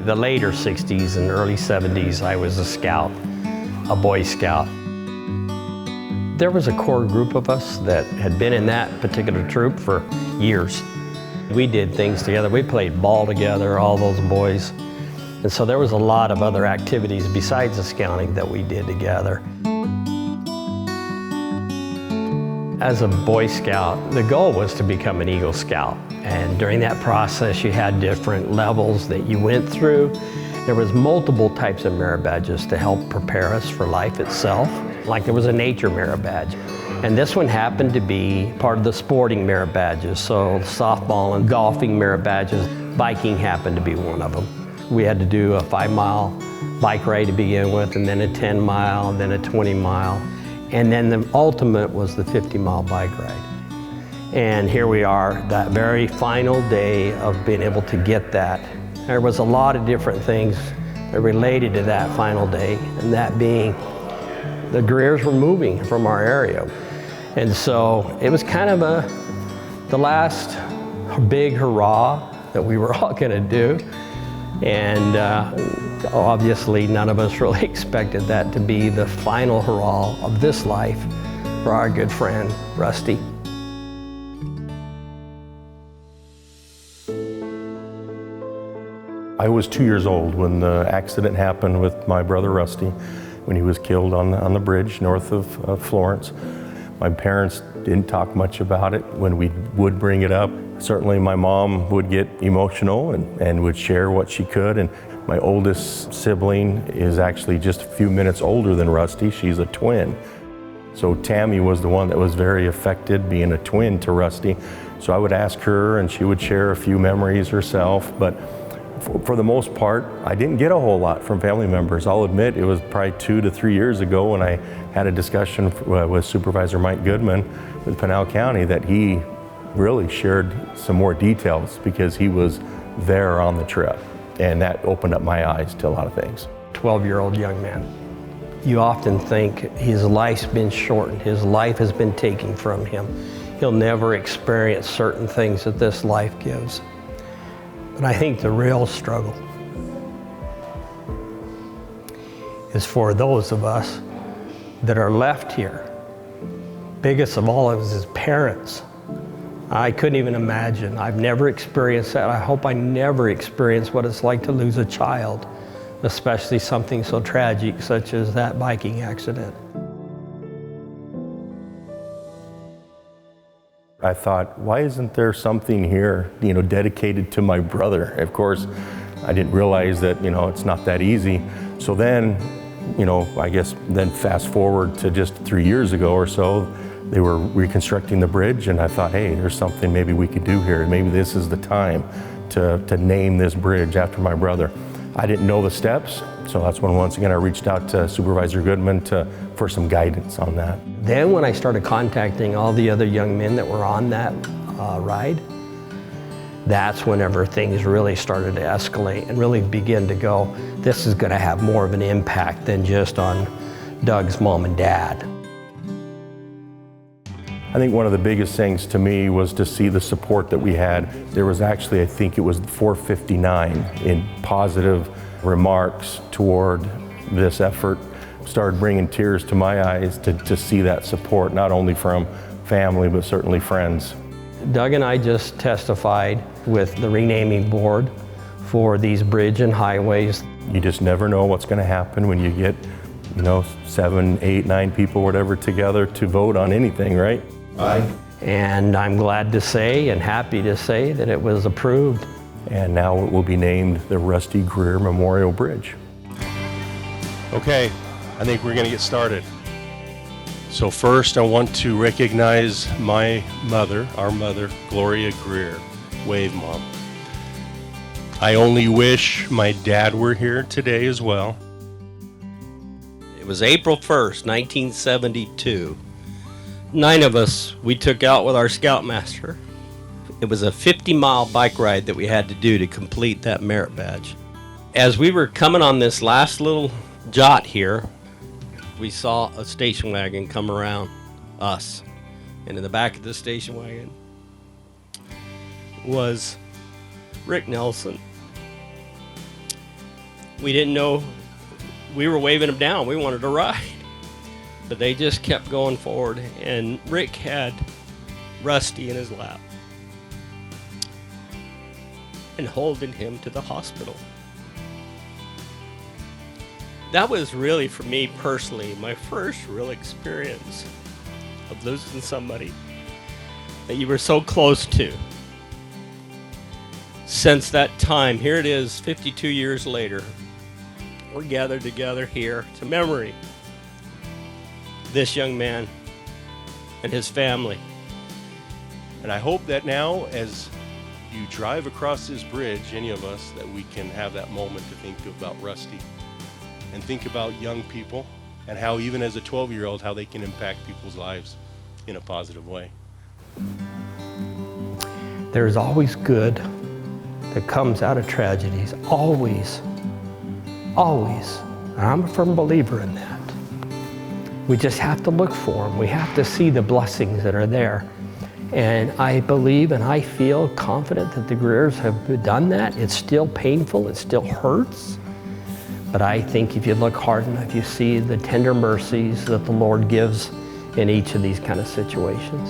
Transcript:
the later 60s and early 70s, I was a scout, a Boy Scout. There was a core group of us that had been in that particular troop for years. We did things together. We played ball together, all those boys. And so there was a lot of other activities besides the scouting that we did together. As a Boy Scout, the goal was to become an Eagle Scout. And during that process, you had different levels that you went through. There was multiple types of merit badges to help prepare us for life itself. Like there was a nature merit badge. And this one happened to be part of the sporting merit badges. So softball and golfing merit badges. Biking happened to be one of them. We had to do a 5-mile bike ride to begin with, and then a 10-mile, and then a 20-mile. And then the ultimate was the 50-mile bike ride. And here we are, that very final day of being able to get that. There was a lot of different things that related to that final day, and that being the Greers were moving from our area. And so it was kind of the last big hurrah that we were all gonna do. And obviously none of us really expected that to be the final hurrah of this life for our good friend, Rusty. I was 2 years old when the accident happened with my brother Rusty, when he was killed on the bridge north of Florence. My parents didn't talk much about it when we would bring it up. Certainly my mom would get emotional and would share what she could. And my oldest sibling is actually just a few minutes older than Rusty. She's a twin. So Tammy was the one that was very affected, being a twin to Rusty. So I would ask her and she would share a few memories herself. But for the most part, I didn't get a whole lot from family members. I'll admit it was probably 2 to 3 years ago when I had a discussion with Supervisor Mike Goodman with Pinal County that he really shared some more details because he was there on the trip. And that opened up my eyes to a lot of things. 12-year-old young man. You often think his life's been shortened, his life has been taken from him. He'll never experience certain things that this life gives. But I think the real struggle is for those of us that are left here. Biggest of all is his parents. I couldn't even imagine. I've never experienced that. I hope I never experience what it's like to lose a child, especially something so tragic such as that biking accident. I thought, why isn't there something here, dedicated to my brother? Of course, I didn't realize that, it's not that easy. So then, I guess then fast forward to just 3 years ago or so, they were reconstructing the bridge and I thought, hey, there's something maybe we could do here. Maybe this is the time to name this bridge after my brother. I didn't know the steps, so that's when once again I reached out to Supervisor Goodman for some guidance on that. Then when I started contacting all the other young men that were on that ride, that's whenever things really started to escalate and really begin to go, this is gonna have more of an impact than just on Doug's mom and dad. I think one of the biggest things to me was to see the support that we had. There was actually, I think it was 459 in positive remarks toward this effort. Started bringing tears to my eyes to see that support, not only from family, but certainly friends. Doug and I just testified with the renaming board for these bridge and highways. You just never know what's going to happen when you get, 7, 8, 9 people, whatever, together to vote on anything, right? Aye. And I'm glad to say and happy to say that it was approved. And now it will be named the Rusty Greer Memorial Bridge. Okay, I think we're going to get started. So first I want to recognize my mother, our mother, Gloria Greer. Wave, Mom. I only wish my dad were here today as well. It was April 1st, 1972. 9 of us we took out with our Scoutmaster. It was a 50-mile bike ride that we had to do to complete that merit badge. As we were coming on this last little jot here, we saw a station wagon come around us. And in the back of the station wagon was Rick Nelson. We didn't know, we were waving them down. We wanted to ride. But they just kept going forward, and Rick had Rusty in his lap and holding him to the hospital. That was really, for me personally, my first real experience of losing somebody that you were so close to. Since that time, here it is, 52 years later, we're gathered together here to memory this young man and his family. And I hope that now, as you drive across this bridge, any of us, that we can have that moment to think about Rusty and think about young people and how, even as a 12-year-old, how they can impact people's lives in a positive way. There's always good that comes out of tragedies. Always. Always. And I'm a firm believer in that. We just have to look for them. We have to see the blessings that are there. And I believe and I feel confident that the Greers have done that. It's still painful, it still hurts. But I think if you look hard enough, you see the tender mercies that the Lord gives in each of these kind of situations.